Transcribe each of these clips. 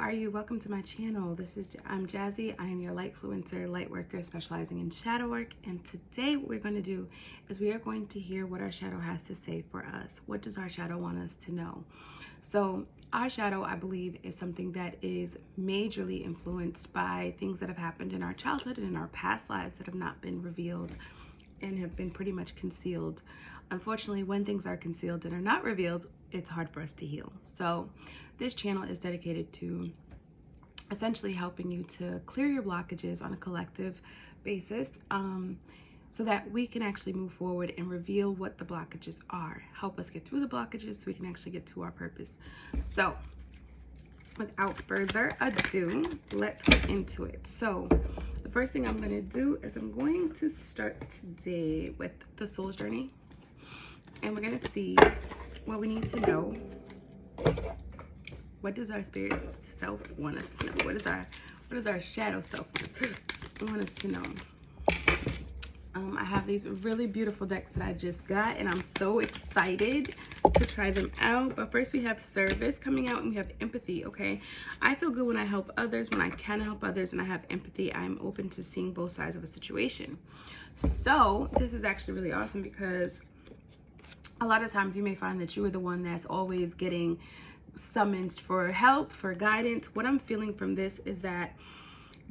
are you? Welcome to my channel. I'm Jazzy. I am your Lightfluencer, light worker specializing in shadow work. And today what we're going to do is we are going to hear what our shadow has to say for us. What does our shadow want us to know? So our shadow, I believe, is something that is majorly influenced by things that have happened in our childhood and in our past lives that have not been revealed and have been pretty much concealed. Unfortunately, when things are concealed and are not revealed, it's hard for us to heal. So this channel is dedicated to essentially helping you to clear your blockages on a collective basis, so that we can actually move forward and reveal what the blockages are, help us get through the blockages so we can actually get to our purpose. So without further ado, let's get into it. So the first thing I'm going to do is I'm going to start today with the soul's journey, and we're going to see what we need to know. What does our spirit self want us to know? What does our shadow self want us to know? I have these really beautiful decks that I just got, and I'm so excited to try them out. But first we have service coming out, and we have empathy. Okay, I feel good when I help others, when I can help others, and I have empathy. I'm open to seeing both sides of a situation. So this is actually really awesome, because a lot of times you may find that you are the one that's always getting summoned for help, for guidance. What I'm feeling from this is that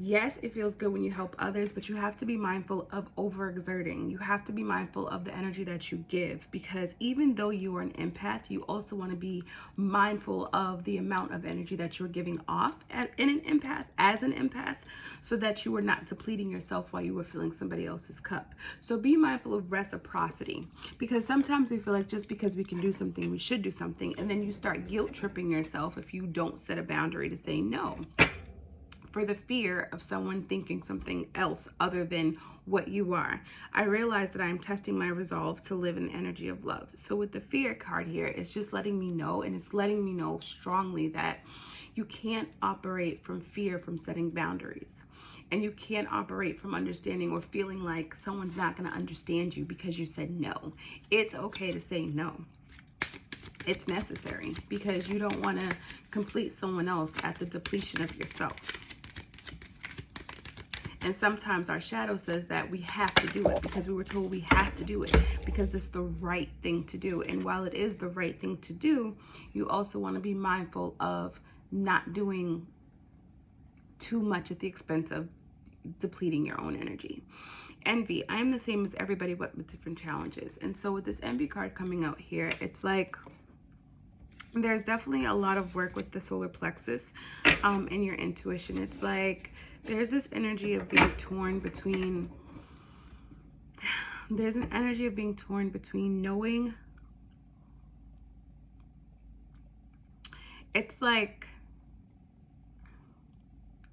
yes, it feels good when you help others, but you have to be mindful of overexerting. You have to be mindful of the energy that you give, because even though you are an empath, you also want to be mindful of the amount of energy that you're giving off as an empath, so that you are not depleting yourself while you are filling somebody else's cup. So be mindful of reciprocity, because sometimes we feel like just because we can do something, we should do something, and then you start guilt tripping yourself if you don't set a boundary to say no, for the fear of someone thinking something else other than what you are. I realize that I'm testing my resolve to live in the energy of love. So with the fear card here, it's just letting me know, and it's letting me know strongly that you can't operate from fear, from setting boundaries. And you can't operate from understanding or feeling like someone's not going to understand you because you said no. It's okay to say no. It's necessary, because you don't want to complete someone else at the depletion of yourself. And sometimes our shadow says that we have to do it because we were told we have to do it because it's the right thing to do. And while it is the right thing to do, you also want to be mindful of not doing too much at the expense of depleting your own energy. Envy. I am the same as everybody, but with different challenges. And so with this envy card coming out here, it's like there's definitely a lot of work with the solar plexus and your intuition. It's like there's this energy of being torn between, knowing. It's like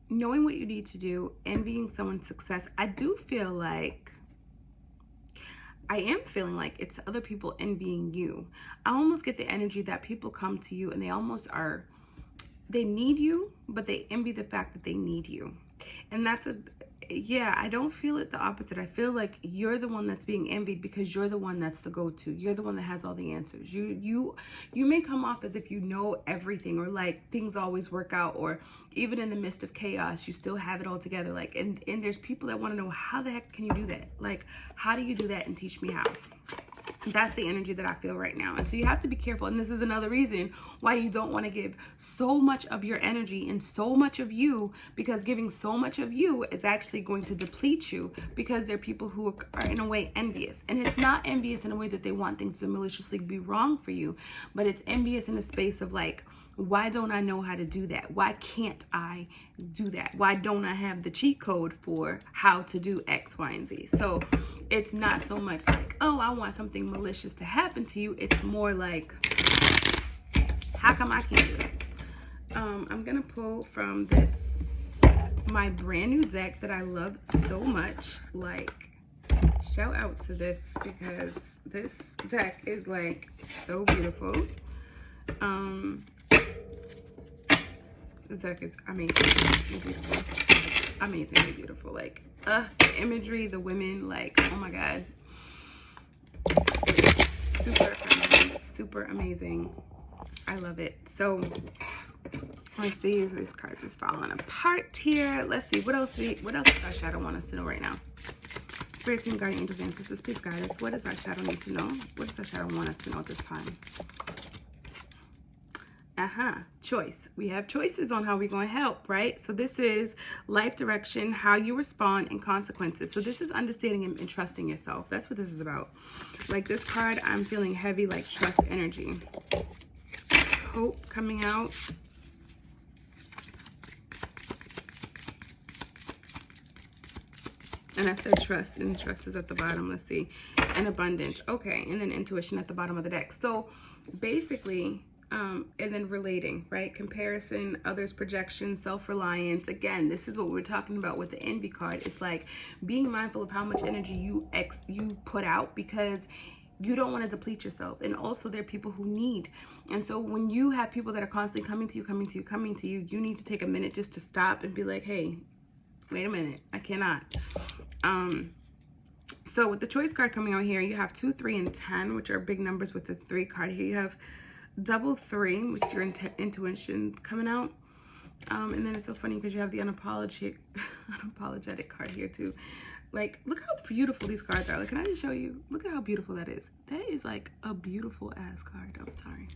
knowing what you need to do, envying someone's success. I do feel like I am feeling like it's other people envying you. I almost get the energy that people come to you and they need you, but they envy the fact that they need you. And I don't feel it the opposite. I feel like you're the one that's being envied because you're the one that's the go-to. You're the one that has all the answers. You may come off as if you know everything, or like things always work out, or even in the midst of chaos, you still have it all together. Like, and there's people that want to know, how the heck can you do that? Like, how do you do that, and teach me how? That's the energy that I feel right now. And so you have to be careful. And this is another reason why you don't want to give so much of your energy and so much of you, because giving so much of you is actually going to deplete you, because there are people who are in a way envious. And it's not envious in a way that they want things to maliciously be wrong for you, but it's envious in a space of like, why don't I know how to do that? Why can't I do that? Why don't I have the cheat code for how to do X, Y, and Z? So it's not so much like, oh, I want something malicious to happen to you. It's more like, how come I can't do it? I'm going to pull from my brand new deck that I love so much. Like, shout out to this, because this deck is like so beautiful. This deck is amazingly beautiful. Amazingly beautiful. Like, the imagery, the women, like, oh my God. Super amazing. I love it. So Let's see if these cards is falling apart here. Let's see what else does our shadow want us to know right now? Spirit team, guardian angels, ancestors, please guide us. What does our shadow need to know? What does our shadow want us to know at this time? Choice. We have choices on how we're going to help, right? So this is life direction, how you respond, and consequences. So this is understanding and trusting yourself. That's what this is about. Like this card, I'm feeling heavy, like trust energy. Hope coming out. And I said trust, and trust is at the bottom. Let's see. And abundance. Okay. And then intuition at the bottom of the deck. So basically, and then relating, right? Comparison, others' projection, self-reliance. Again, this is what we're talking about with the envy card. It's like being mindful of how much energy you put out, because you don't want to deplete yourself. And also there are people who need. And so when you have people that are constantly coming to you, you need to take a minute just to stop and be like, hey, wait a minute, I cannot. So with the choice card coming out here, you have 2, 3, and 10, which are big numbers with the 3 card here. You have double 3 with your intuition coming out. And then it's so funny because you have the unapologetic card here too. Like, look how beautiful these cards are. Like, can I just show you? Look at how beautiful that is. That is like a beautiful ass card. I'm sorry.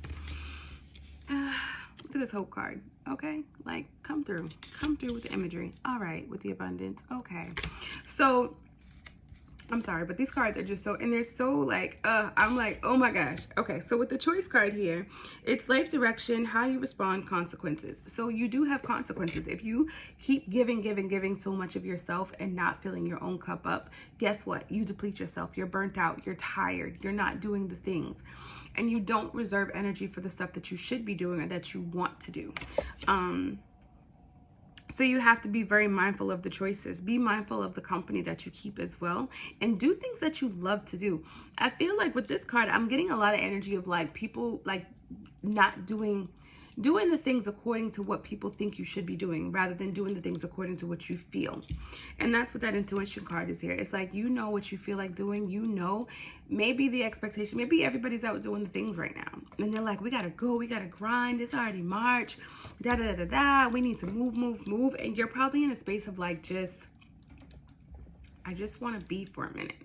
Look at this hope card. Okay, like come through with the imagery. All right, with the abundance. Okay, so I'm sorry, but these cards are just so, and they're so like, I'm like, oh my gosh. Okay, so with the choice card here, it's life direction, how you respond, consequences. So you do have consequences. If you keep giving so much of yourself and not filling your own cup up, guess what? You deplete yourself. You're burnt out. You're tired. You're not doing the things. And you don't reserve energy for the stuff that you should be doing or that you want to do. So you have to be very mindful of the choices. Be mindful of the company that you keep as well. And do things that you love to do. I feel like with this card, I'm getting a lot of energy of like people like not doing the things according to what people think you should be doing, rather than doing the things according to what you feel. And that's what that intuition card is here. It's like, you know what you feel like doing. You know, maybe the expectation, maybe everybody's out doing the things right now. And they're like, we got to go, we got to grind. It's already March, we need to move. And you're probably in a space of like, I just want to be for a minute.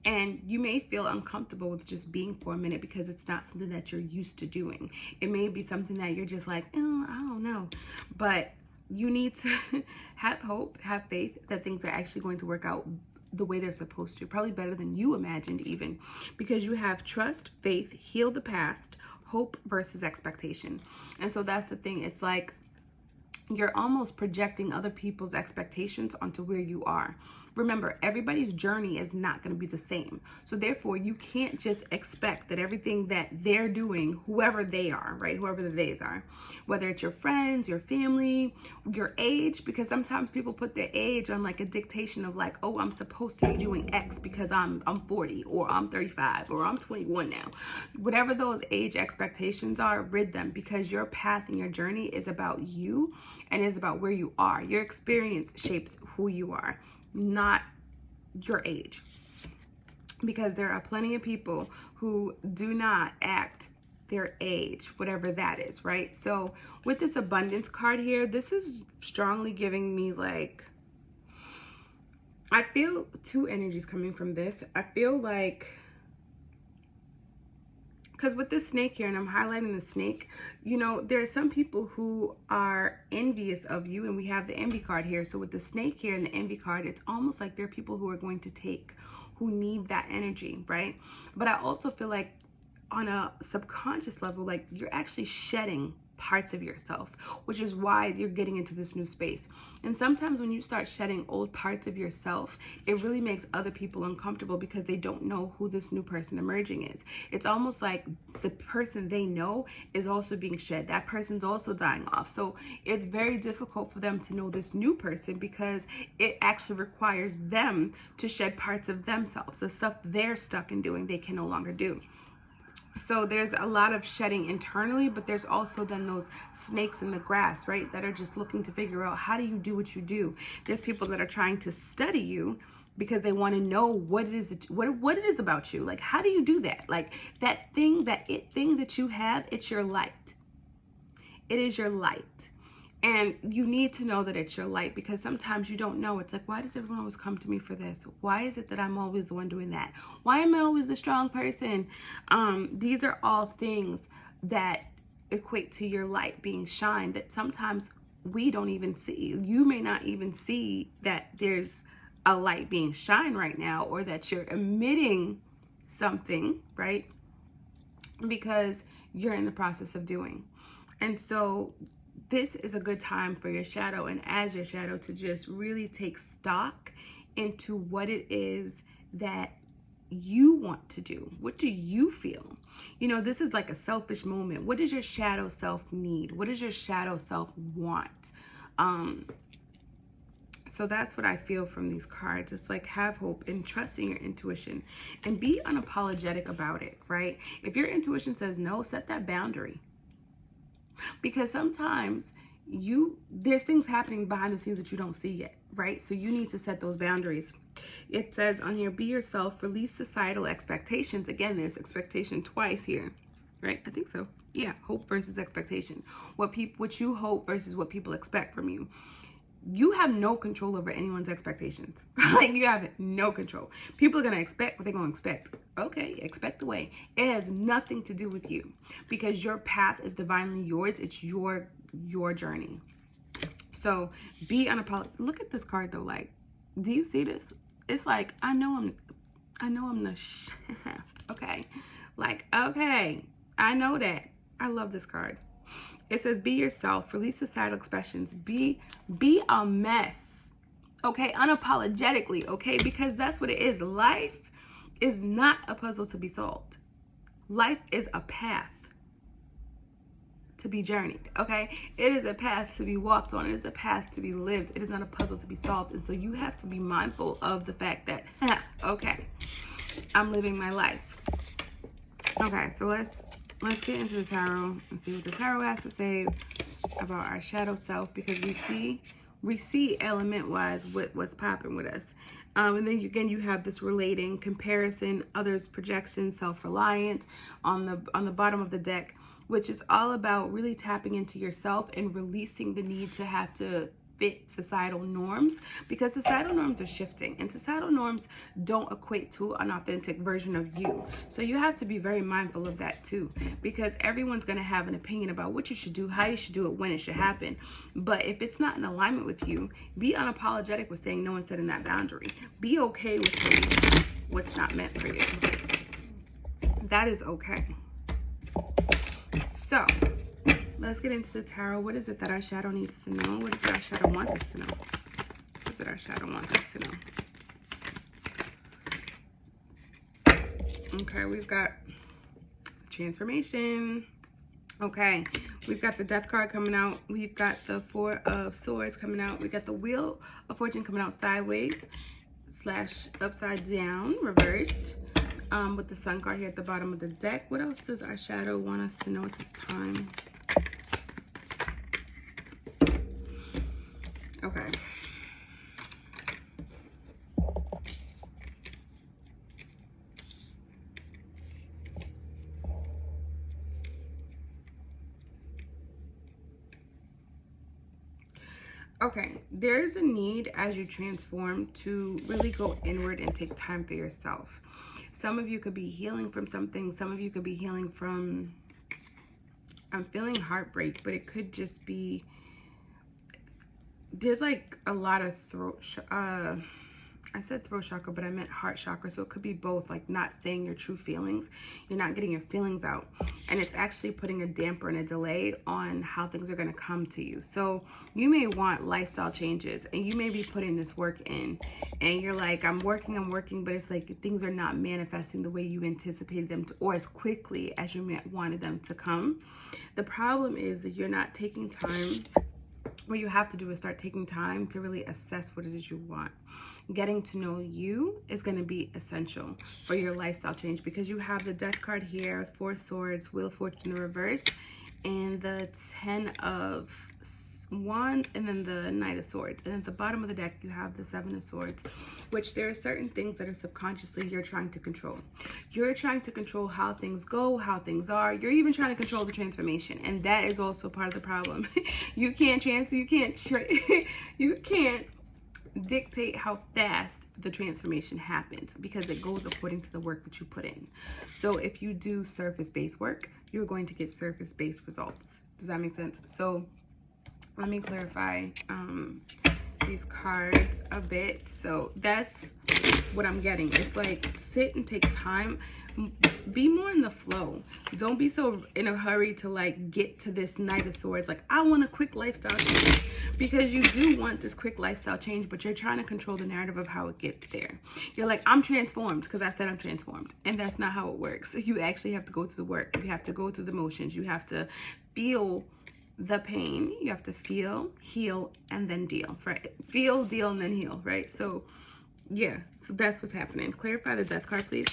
And you may feel uncomfortable with just being for a minute because it's not something that you're used to doing. It may be something that you're just like, oh, I don't know. But you need to have hope, have faith that things are actually going to work out the way they're supposed to. Probably better than you imagined even. Because you have trust, faith, heal the past, hope versus expectation. And so that's the thing. It's like you're almost projecting other people's expectations onto where you are. Remember, everybody's journey is not going to be the same. So therefore, you can't just expect that everything that they're doing, whoever they are, right? Whoever the theys are, whether it's your friends, your family, your age, because sometimes people put their age on like a dictation of like, oh, I'm supposed to be doing X because I'm 40 or I'm 35 or I'm 21 now. Whatever those age expectations are, rid them, because your path and your journey is about you and is about where you are. Your experience shapes who you are, not your age, because there are plenty of people who do not act their age, whatever that is, right? So with this abundance card here, this is strongly giving me like, I feel 2 energies coming from this. I feel like, because with this snake here, and I'm highlighting the snake, you know, there are some people who are envious of you, and we have the envy card here. So with the snake here and the envy card, it's almost like there are people who are going to take, who need that energy, right? But I also feel like on a subconscious level, like you're actually shedding parts of yourself, which is why you're getting into this new space. And sometimes when you start shedding old parts of yourself, it really makes other people uncomfortable because they don't know who this new person emerging is. It's almost like the person they know is also being shed. That person's also dying off. So it's very difficult for them to know this new person because it actually requires them to shed parts of themselves. The stuff they're stuck in doing, they can no longer do. So there's a lot of shedding internally, but there's also then those snakes in the grass, right? That are just looking to figure out, how do you do what you do? There's people that are trying to study you because they want to know what it is, what it is about you. Like, how do you do that? Like that thing that you have, it's your light. It is your light. And you need to know that it's your light, because sometimes you don't know. It's like, why does everyone always come to me for this? Why is it that I'm always the one doing that? Why am I always the strong person? These are all things that equate to your light being shined that sometimes we don't even see. You may not even see that there's a light being shined right now, or that you're emitting something, right? Because you're in the process of doing. And so this is a good time for your shadow, and as your shadow, to just really take stock into what it is that you want to do. What do you feel? You know, this is like a selfish moment. What does your shadow self need? What does your shadow self want? So that's what I feel from these cards. It's like, have hope and trust in your intuition and be unapologetic about it, right? If your intuition says no, set that boundary. Because sometimes there's things happening behind the scenes that you don't see yet, right? So you need to set those boundaries. It says on here, be yourself, release societal expectations. Again, there's expectation twice here, right? I think so. Yeah, hope versus expectation. What you hope versus what people expect from you. You have no control over anyone's expectations. Like, you have no control. People are going to expect what they're going to expect. Okay, expect away. It has nothing to do with you, because your path is divinely yours. It's your journey. So be unapologetic. Look at this card though. Like, do you see this? It's like, I know I'm the shaft. Okay. Like, okay, I know that. I love this card. It says, be yourself, release societal expressions, be a mess, okay, unapologetically, okay, because that's what it is. Life is not a puzzle to be solved. Life is a path to be journeyed, okay? It is a path to be walked on. It is a path to be lived. It is not a puzzle to be solved. And so you have to be mindful of the fact that, okay, I'm living my life. Okay, so let's get into the tarot and see what the tarot has to say about our shadow self, because we see element wise what's popping with us. And then again, you have this relating, comparison, others, projection, self-reliant on the bottom of the deck, which is all about really tapping into yourself and releasing the need to have to fit societal norms, because societal norms are shifting and societal norms don't equate to an authentic version of you. So you have to be very mindful of that too, because everyone's going to have an opinion about what you should do, how you should do it, when it should happen. But if it's not in alignment with you, be unapologetic with saying no and setting that boundary. Be okay with what's not meant for you. That is okay. So let's get into the tarot. What is it that our shadow needs to know? What is it our shadow wants us to know? What is it our shadow wants us to know? Okay, we've got transformation. Okay, we've got the Death card coming out. We've got the Four of Swords coming out. We got the Wheel of Fortune coming out sideways / upside down, reversed. With the Sun card here at the bottom of the deck. What else does our shadow want us to know at this time? Okay. Okay, there is a need as you transform to really go inward and take time for yourself. Some of you could be healing from something. Some of you could be healing from, I'm feeling heartbreak, but it could just be, there's like a lot of I said throat chakra, but I meant heart chakra. So it could be both, like not saying your true feelings. You're not getting your feelings out. And it's actually putting a damper and a delay on how things are going to come to you. So you may want lifestyle changes and you may be putting this work in and you're like, I'm working, but it's like things are not manifesting the way you anticipated them to, or as quickly as you wanted them to come. The problem is that you're not taking time. What you have to do is start taking time to really assess what it is you want. Getting to know you is going to be essential for your lifestyle change, because you have the Death card here, Four Swords, Wheel of Fortune in the reverse, and the Wands and then the Knight of Swords. And at the bottom of the deck, you have the Seven of Swords, which there are certain things that are subconsciously you're trying to control. You're trying to control how things go, how things are. You're even trying to control the transformation. And that is also part of the problem. You can't dictate how fast the transformation happens because it goes according to the work that you put in. So if you do surface-based work, you're going to get surface-based results. Does that make sense? So let me clarify these cards a bit. So that's what I'm getting. It's like, sit and take time. Be more in the flow. Don't be so in a hurry to like get to this Knight of Swords. Like, I want a quick lifestyle change, because you do want this quick lifestyle change, but you're trying to control the narrative of how it gets there. You're like, I'm transformed because I said I'm transformed. And that's not how it works. You actually have to go through the work. You have to go through the motions. You have to feel the pain. You have to feel, heal, and then deal. Right? Feel, deal, and then heal. Right? So yeah, so that's what's happening. Clarify the Death card, please.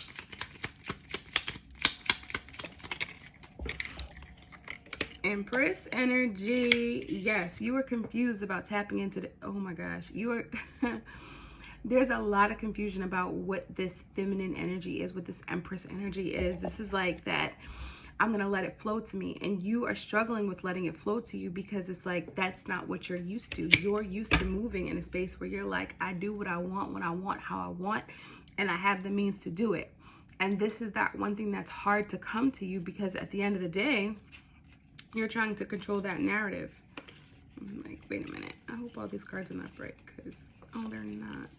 Empress energy. Yes, you were confused about tapping into the, oh my gosh, you are there's a lot of confusion about what this feminine energy is, what this Empress energy is. This is like that, I'm gonna let it flow to me, and you are struggling with letting it flow to you because it's like, that's not what you're used to. You're used to moving in a space where you're like, I do what I want, when I want, how I want, and I have the means to do it. And this is that one thing that's hard to come to you, because at the end of the day, you're trying to control that narrative. I'm like, wait a minute. I hope all these cards are in the upright, because, oh, they're not.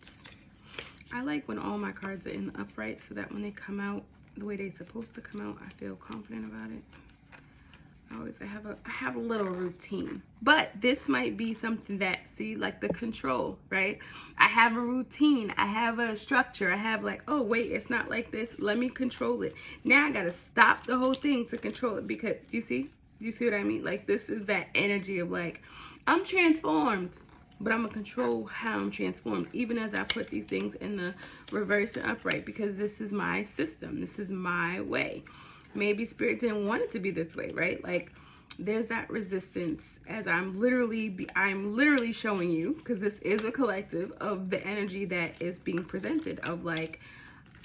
I like when all my cards are in the upright, so that when they come out the way they're supposed to come out, I feel confident about it. I have a little routine. But this might be something that, see, like the control, right? I have a routine. I have a structure. I have like, oh, wait, it's not like this. Let me control it. Now I got to stop the whole thing to control it, because, you see? You see what I mean? Like, this is that energy of like, I'm transformed, but I'm gonna control how I'm transformed, even as I put these things in the reverse and upright, because this is my system. This is my way. Maybe Spirit didn't want it to be this way, right? Like, there's that resistance, as I'm literally showing you, because this is a collective of the energy that is being presented of like,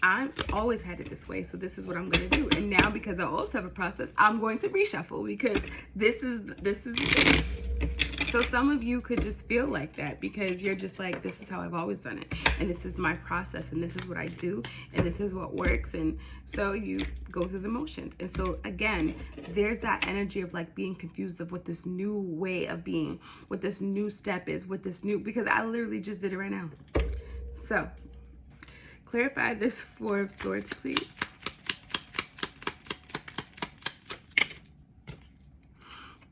I've always had it this way, so this is what I'm going to do. And now, because I also have a process, I'm going to reshuffle, because this is it. So some of you could just feel like that, because you're just like, this is how I've always done it, and this is my process, and this is what I do, and this is what works. And so you go through the motions. And so again, there's that energy of like being confused of what this new way of being, what this new step is, what this new, because I literally just did it right now. So clarify this Four of Swords, please.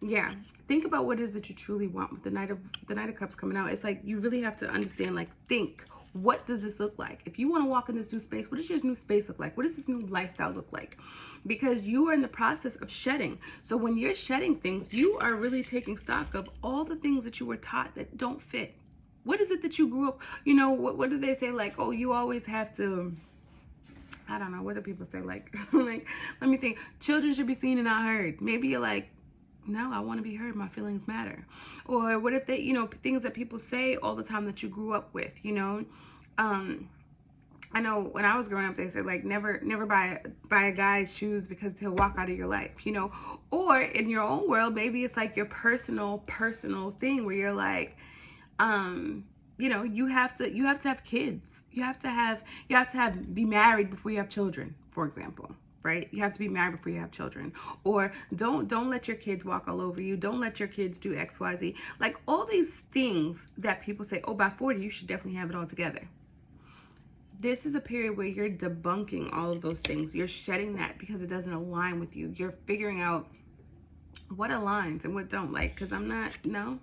Yeah, think about what it is that you truly want with the Knight of Cups coming out. It's like, you really have to understand, like, think, what does this look like? If you want to walk in this new space, what does your new space look like? What does this new lifestyle look like? Because you are in the process of shedding. So when you're shedding things, you are really taking stock of all the things that you were taught that don't fit. What is it that you grew up, you know, what do they say? Like, oh, you always have to, I don't know, what do people say? Like, like, let me think. Children should be seen and not heard. Maybe you're like, no, I want to be heard. My feelings matter. Or what if they, you know, things that people say all the time that you grew up with, you know? I know when I was growing up, they said like, never buy a guy's shoes because he'll walk out of your life, you know? Or in your own world, maybe it's like your personal thing where you're like, you know, you have to have kids. You have to be married before you have children, for example. Right? You have to be married before you have children. Or don't let your kids walk all over you. Don't let your kids do X, Y, Z. Like all these things that people say, oh, by 40, you should definitely have it all together. This is a period where you're debunking all of those things. You're shedding that because it doesn't align with you. You're figuring out what aligns and what don't. Like, because I'm not, no.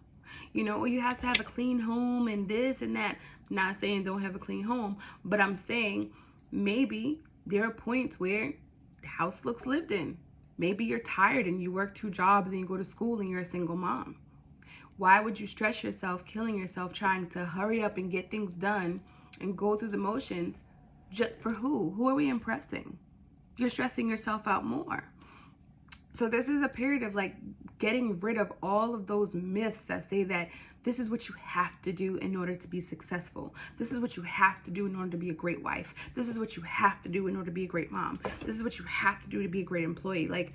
You know, or you have to have a clean home and this and that. I'm not saying don't have a clean home, but I'm saying maybe there are points where the house looks lived in. Maybe you're tired and you work 2 jobs and you go to school and you're a single mom. Why would you stress yourself, killing yourself, trying to hurry up and get things done and go through the motions? Just for who? Who are we impressing? You're stressing yourself out more. So this is a period of like getting rid of all of those myths that say that this is what you have to do in order to be successful. This is what you have to do in order to be a great wife. This is what you have to do in order to be a great mom. This is what you have to do to be a great employee, like,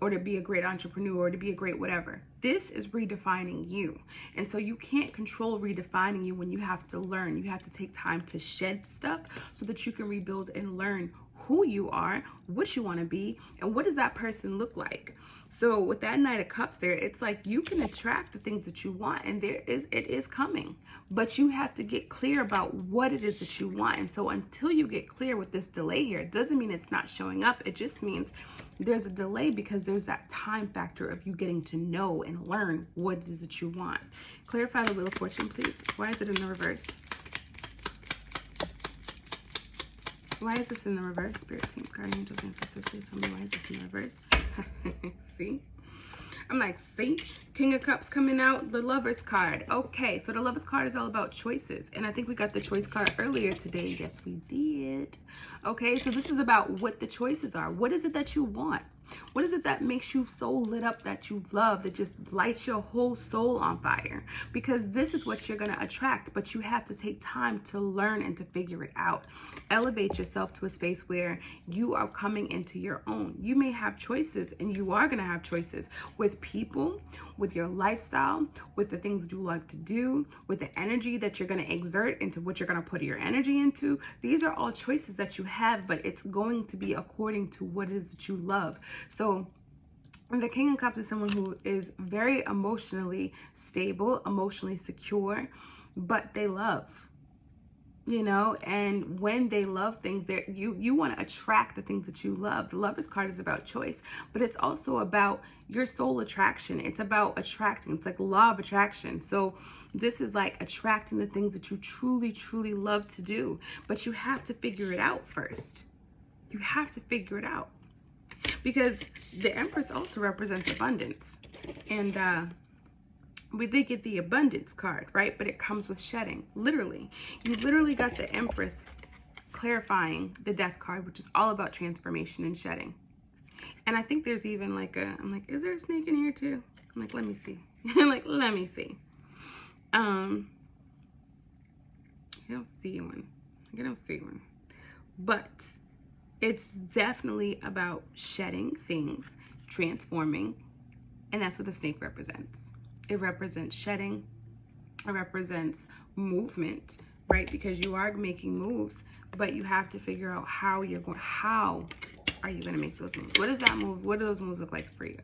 or to be a great entrepreneur, or to be a great whatever. This is redefining you. And so you can't control redefining you when you have to learn. You have to take time to shed stuff so that you can rebuild and learn who you are, what you want to be, and what does that person look like. So with that Knight of Cups there, it's like you can attract the things that you want, and it is coming, but you have to get clear about what it is that you want. And so until you get clear with this delay here, it doesn't mean it's not showing up. It just means there's a delay because there's that time factor of you getting to know and learn what it is that you want. Clarify the Wheel of Fortune, please. Why is it in the reverse? Why is this in the reverse? Spirit team, guardian angels, ancestors, please tell me why is this in the reverse? See? I'm like, see? King of Cups coming out, the Lover's card. Okay, so the Lover's card is all about choices. And I think we got the choice card earlier today. Yes, we did. Okay, so this is about what the choices are. What is it that you want? What is it that makes you so lit up, that you love, that just lights your whole soul on fire? Because this is what you're going to attract, but you have to take time to learn and to figure it out. Elevate yourself to a space where you are coming into your own. You may have choices, and you are going to have choices with people, with your lifestyle, with the things you like to do, with the energy that you're going to exert into what you're going to put your energy into. These are all choices that you have, but it's going to be according to what it is that you love. So the King of Cups is someone who is very emotionally stable, emotionally secure, but they love, you know, and when they love things, you want to attract the things that you love. The Lover's card is about choice, but it's also about your soul attraction. It's about attracting. It's like law of attraction. So this is like attracting the things that you truly, truly love to do, but you have to figure it out first. You have to figure it out. Because the Empress also represents abundance. And we did get the abundance card, right? But it comes with shedding, literally. You literally got the Empress clarifying the Death card, which is all about transformation and shedding. And I think there's even like I'm like, is there a snake in here too? I'm like, let me see. Like, let me see. I don't see one. I don't see one. But it's definitely about shedding things, transforming, and that's what the snake represents. It represents shedding. It represents movement, right? Because you are making moves, but you have to figure out how are you going to make those moves? What does that move? What do those moves look like for you?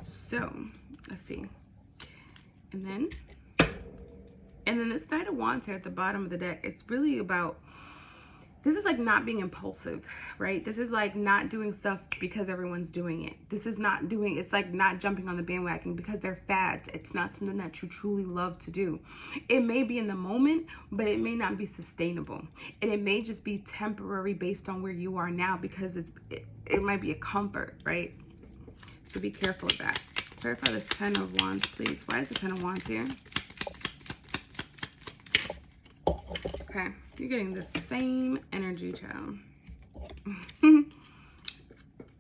So let's see. And then this Knight of Wands here at the bottom of the deck, it's really about, this is like not being impulsive, right? This is like not doing stuff because everyone's doing it. This is not doing, it's like not jumping on the bandwagon because they're fads. It's not something that you truly love to do. It may be in the moment, but it may not be sustainable. And it may just be temporary based on where you are now because it might be a comfort, right? So be careful of that. Clarify this 10 of Wands, please. Why is the 10 of Wands here? Okay, you're getting the same energy, child.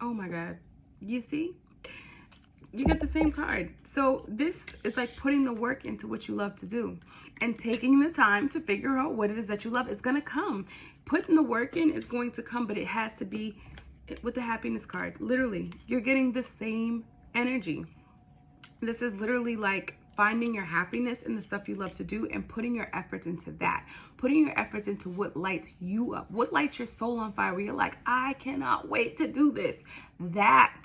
Oh my God. You see? You get the same card. So this is like putting the work into what you love to do and taking the time to figure out what it is that you love. It's going to come. Putting the work in is going to come, but it has to be with the happiness card. Literally, you're getting the same energy. This is literally like finding your happiness in the stuff you love to do and putting your efforts into that. Putting your efforts into what lights you up. What lights your soul on fire where you're like, I cannot wait to do this. That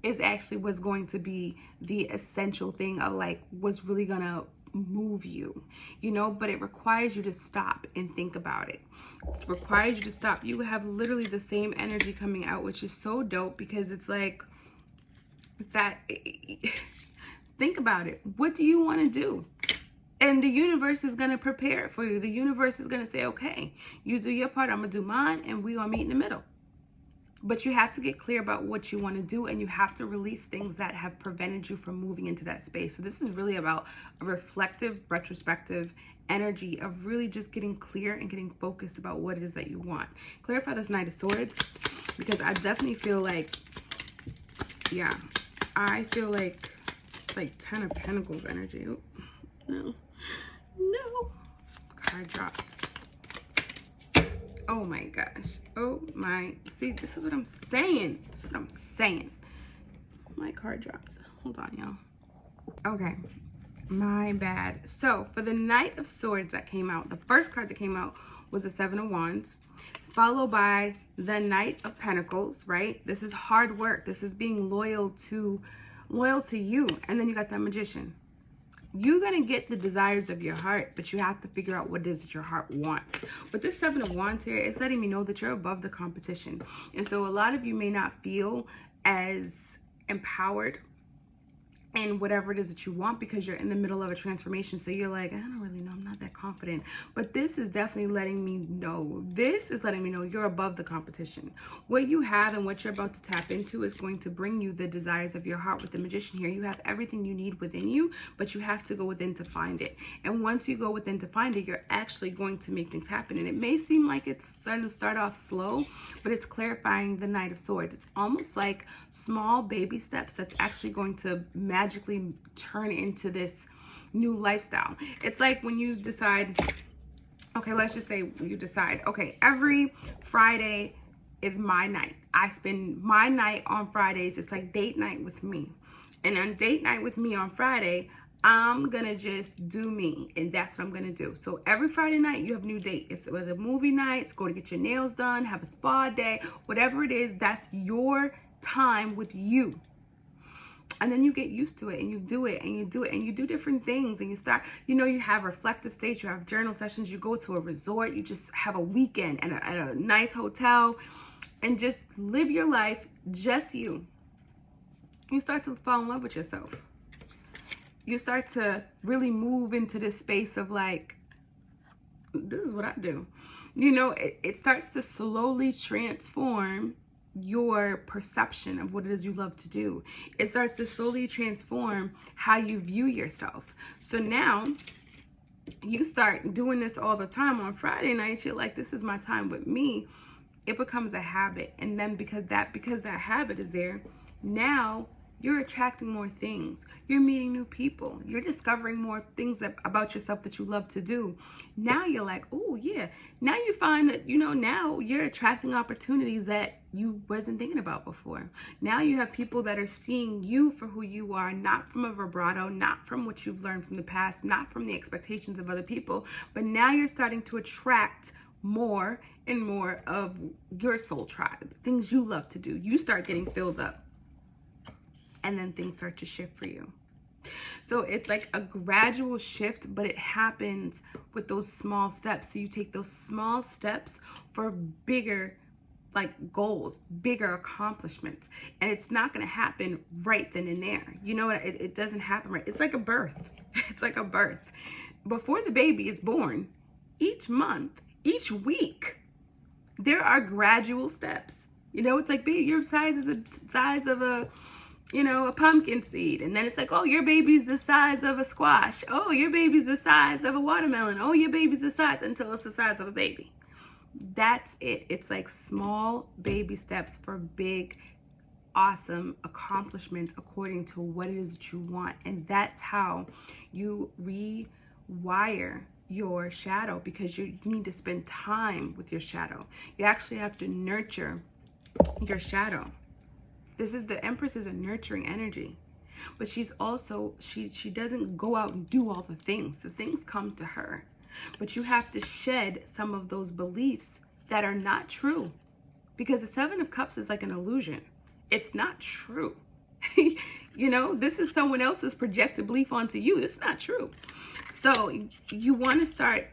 is actually what's going to be the essential thing of like what's really gonna move you, you know, but it requires you to stop and think about it. It requires you to stop. You have literally the same energy coming out, which is so dope because it's like that. Think about it. What do you want to do? And the universe is going to prepare it for you. The universe is going to say, okay, you do your part, I'm going to do mine, and we're going to meet in the middle. But you have to get clear about what you want to do, and you have to release things that have prevented you from moving into that space. So this is really about a reflective, retrospective energy of really just getting clear and getting focused about what it is that you want. Clarify this Knight of Swords, because I definitely feel like, yeah, I feel like it's like 10 of Pentacles energy. Oh, no, no, card dropped. Oh my gosh. Oh my. See, this is what I'm saying. This is what I'm saying. My card dropped. Hold on, y'all. Okay. My bad. So, for the Knight of Swords that came out, the first card that came out was the Seven of Wands, followed by the Knight of Pentacles, right? This is hard work. This is being loyal to you. And then you got that Magician. You're going to get the desires of your heart, but you have to figure out what it is that your heart wants. But this Seven of Wands here is letting me know that you're above the competition. And so a lot of you may not feel as empowered and whatever it is that you want because you're in the middle of a transformation. So you're like, I don't really know, I'm not that confident. But this is definitely letting me know, you're above the competition. What you have and what you're about to tap into is going to bring you the desires of your heart. With the Magician here, you have everything you need within you, but you have to go within to find it. And once you go within to find it, you're actually going to make things happen. And it may seem like it's starting to start off slow, but it's clarifying the Knight of Swords. It's almost like small baby steps that's actually going to magically turn into this new lifestyle. It's like when you decide, okay, let's just say you decide, okay, every Friday is my night. I spend my night on Fridays. It's like date night with me. And on date night with me on Friday, I'm gonna just do me, and that's what I'm gonna do. So every Friday night you have a new date. It's whether movie nights, go to get your nails done, have a spa day, whatever it is, that's your time with you. And then you get used to it, and you do it, and you do it, and you do different things, and you start, you have reflective states, you have journal sessions, you go to a resort, you just have a weekend at a nice hotel, and just live your life, just you. You start to fall in love with yourself. You start to really move into this space of like, this is what I do. It starts to slowly transform your perception of what it is you love to do. It starts to slowly transform how you view yourself. So now you start doing this all the time on Friday nights. You're like, this is my time with me. It becomes a habit. And then because that habit is there, now you're attracting more things. You're meeting new people. You're discovering more things about yourself that you love to do. Now you're like, oh yeah. Now you find that, now you're attracting opportunities that you wasn't thinking about before. Now you have people that are seeing you for who you are, not from a vibrato, not from what you've learned from the past, not from the expectations of other people, but now you're starting to attract more and more of your soul tribe, things you love to do. You start getting filled up. And then things start to shift for you. So it's like a gradual shift, but it happens with those small steps. So you take those small steps for bigger like goals, bigger accomplishments. And it's not going to happen right then and there. It doesn't happen right. It's like a birth. It's like a birth. Before the baby is born, each month, each week, there are gradual steps. It's like, baby, your size is the size of a pumpkin seed. And then it's like, oh, your baby's the size of a squash. Oh, your baby's the size of a watermelon. Oh, your baby's the size, until it's the size of a baby. That's it. It's like small baby steps for big, awesome accomplishments according to what it is that you want. And that's how you rewire your shadow, because you need to spend time with your shadow. You actually have to nurture your shadow. The Empress is a nurturing energy, but she's also, she doesn't go out and do all the things. The things come to her, but you have to shed some of those beliefs that are not true, because the Seven of Cups is like an illusion. It's not true. This is someone else's projected belief onto you. It's not true. So you want to start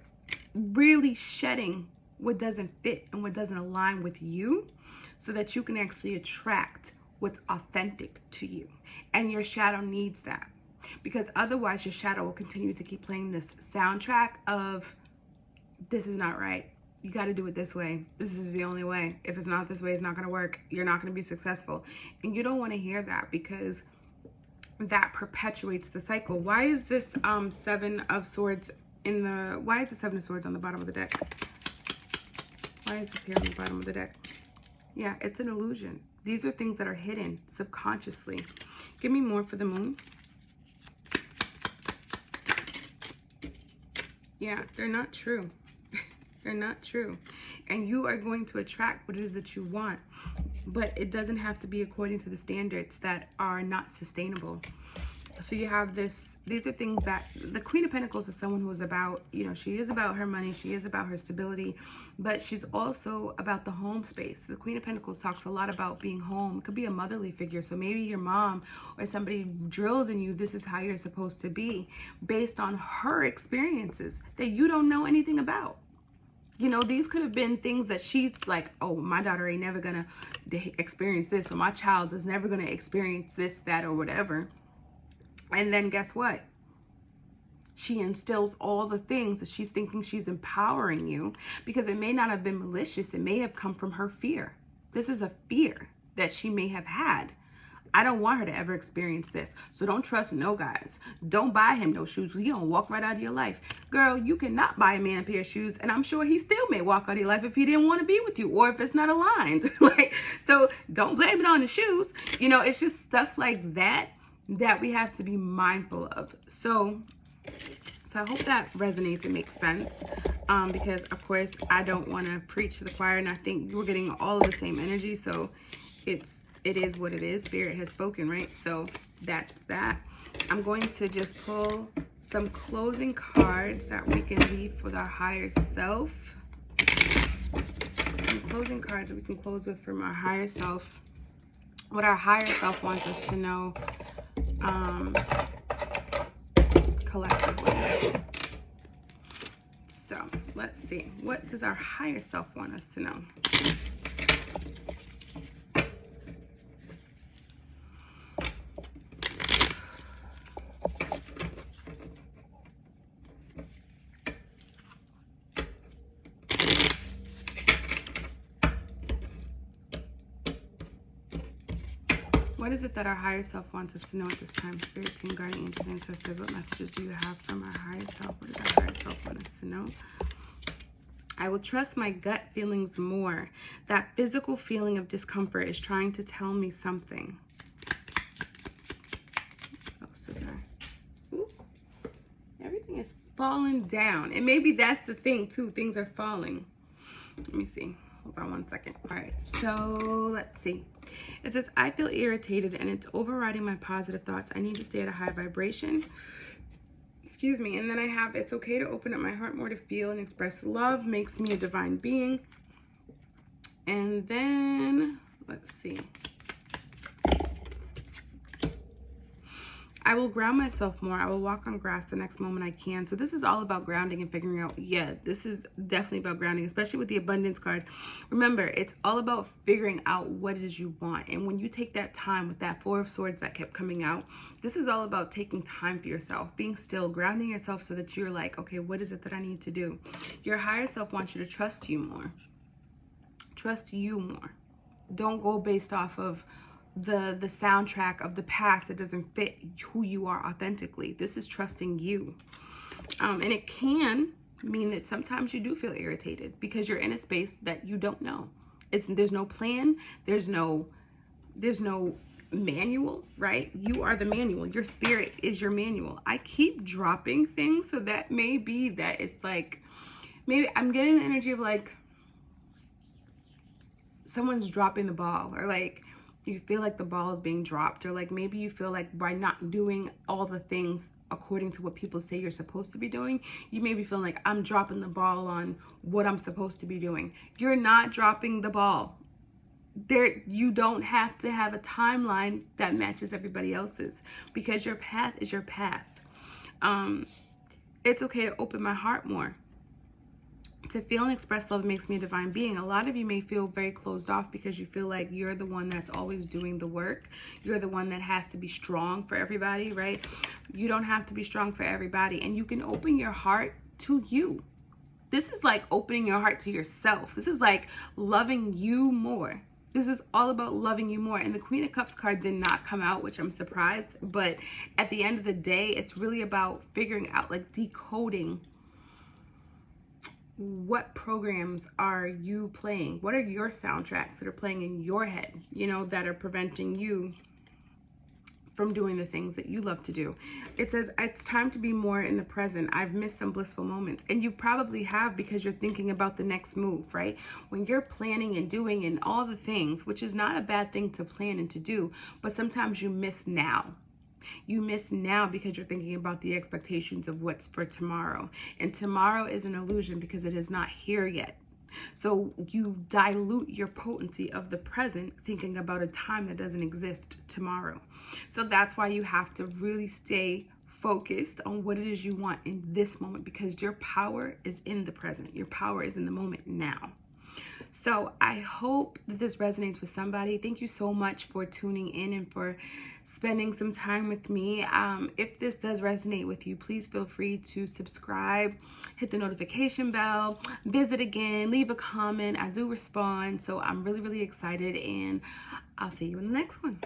really shedding what doesn't fit and what doesn't align with you, so that you can actually attract what's authentic to you. And your shadow needs that, because otherwise your shadow will continue to keep playing this soundtrack of, this is not right. you got to do it this way. This is the only way. If it's not this way, it's not going to work. You're not going to be successful. And you don't want to hear that, because that perpetuates the cycle. Why is this Seven of Swords why is the Seven of Swords on the bottom of the deck? Why is this here on the bottom of the deck? Yeah, it's an illusion. These are things that are hidden subconsciously. Give me more for the Moon. Yeah, they're not true. They're not true. And you are going to attract what it is that you want. But it doesn't have to be according to the standards that are not sustainable. So you have this, these are things that, the Queen of Pentacles is someone who is about, you know, she is about her money, she is about her stability, but she's also about the home space. The Queen of Pentacles talks a lot about being home. It could be a motherly figure. So maybe your mom or somebody drills in you, this is how you're supposed to be, based on her experiences that you don't know anything about. You know, these could have been things that she's like, oh, my daughter ain't never gonna experience this, or my child is never gonna experience this, that, or whatever. And then guess what? She instills all the things that she's thinking she's empowering you, because it may not have been malicious. It may have come from her fear. This is a fear that she may have had. I don't want her to ever experience this. So don't trust no guys. Don't buy him no shoes. He gonna walk right out of your life. Girl, you cannot buy a man a pair of shoes, and I'm sure he still may walk out of your life if he didn't want to be with you, or if it's not aligned. Like, so don't blame it on the shoes. You know, it's just stuff like that that we have to be mindful of. So I hope that resonates and makes sense, because of course I don't want to preach to the choir, and I think you're getting all of the same energy. So it is what it is. Spirit has spoken, right? So that's that. I'm going to just pull some closing cards that we can leave with our higher self. Some closing cards that we can close with from our higher self. What our higher self wants us to know collectively. So let's see. What does our higher self want us to know? What is it that our higher self wants us to know at this time? Spirit team, guardian angels, ancestors, what messages do you have from our higher self? What does our higher self want us to know? I will trust my gut feelings more. That physical feeling of discomfort is trying to tell me something. Oh, sister. Ooh. Everything is falling down. And maybe that's the thing too. Things are falling. Let me see. Hold on one second. All right. So let's see. It says, I feel irritated and it's overriding my positive thoughts. I need to stay at a high vibration. Excuse me. And then I have, it's okay to open up my heart more to feel and express love. Makes me a divine being. And then, let's see. I will ground myself more. I will walk on grass the next moment I can. So this is all about grounding and figuring out, yeah, this is definitely about grounding, especially with the abundance card. Remember, it's all about figuring out what it is you want. And when you take that time with that Four of Swords that kept coming out, this is all about taking time for yourself, being still, grounding yourself so that you're like, okay, what is it that I need to do? Your higher self wants you to trust you more. Trust you more. Don't go based off of the soundtrack of the past that doesn't fit who you are authentically. This is trusting you. And it can mean that sometimes you do feel irritated because you're in a space that you don't know. There's no plan, there's no manual, right? You are the manual. Your spirit is your manual. I keep dropping things, so that may be that it's like, maybe I'm getting the energy of like someone's dropping the ball, or like you feel like the ball is being dropped, or like maybe you feel like by not doing all the things according to what people say you're supposed to be doing, you may be feeling like I'm dropping the ball on what I'm supposed to be doing. You're not dropping the ball. You don't have to have a timeline that matches everybody else's, because your path is your path. It's okay to open my heart more. To feel and express love makes me a divine being. A lot of you may feel very closed off because you feel like you're the one that's always doing the work. You're the one that has to be strong for everybody, right? You don't have to be strong for everybody. And you can open your heart to you. This is like opening your heart to yourself. This is like loving you more. This is all about loving you more. And the Queen of Cups card did not come out, which I'm surprised. But at the end of the day, it's really about figuring out, like decoding, what programs are you playing? What are your soundtracks that are playing in your head, you know, that are preventing you from doing the things that you love to do? It says, it's time to be more in the present. I've missed some blissful moments. And you probably have, because you're thinking about the next move, right? When you're planning and doing and all the things, which is not a bad thing to plan and to do, but sometimes you miss now. You miss now because you're thinking about the expectations of what's for tomorrow. And tomorrow is an illusion because it is not here yet. So you dilute your potency of the present thinking about a time that doesn't exist tomorrow. So that's why you have to really stay focused on what it is you want in this moment, because your power is in the present. Your power is in the moment now. So I hope that this resonates with somebody. Thank you so much for tuning in and for spending some time with me. If this does resonate with you, please feel free to subscribe, hit the notification bell, visit again, leave a comment. I do respond. So I'm really, really excited, and I'll see you in the next one.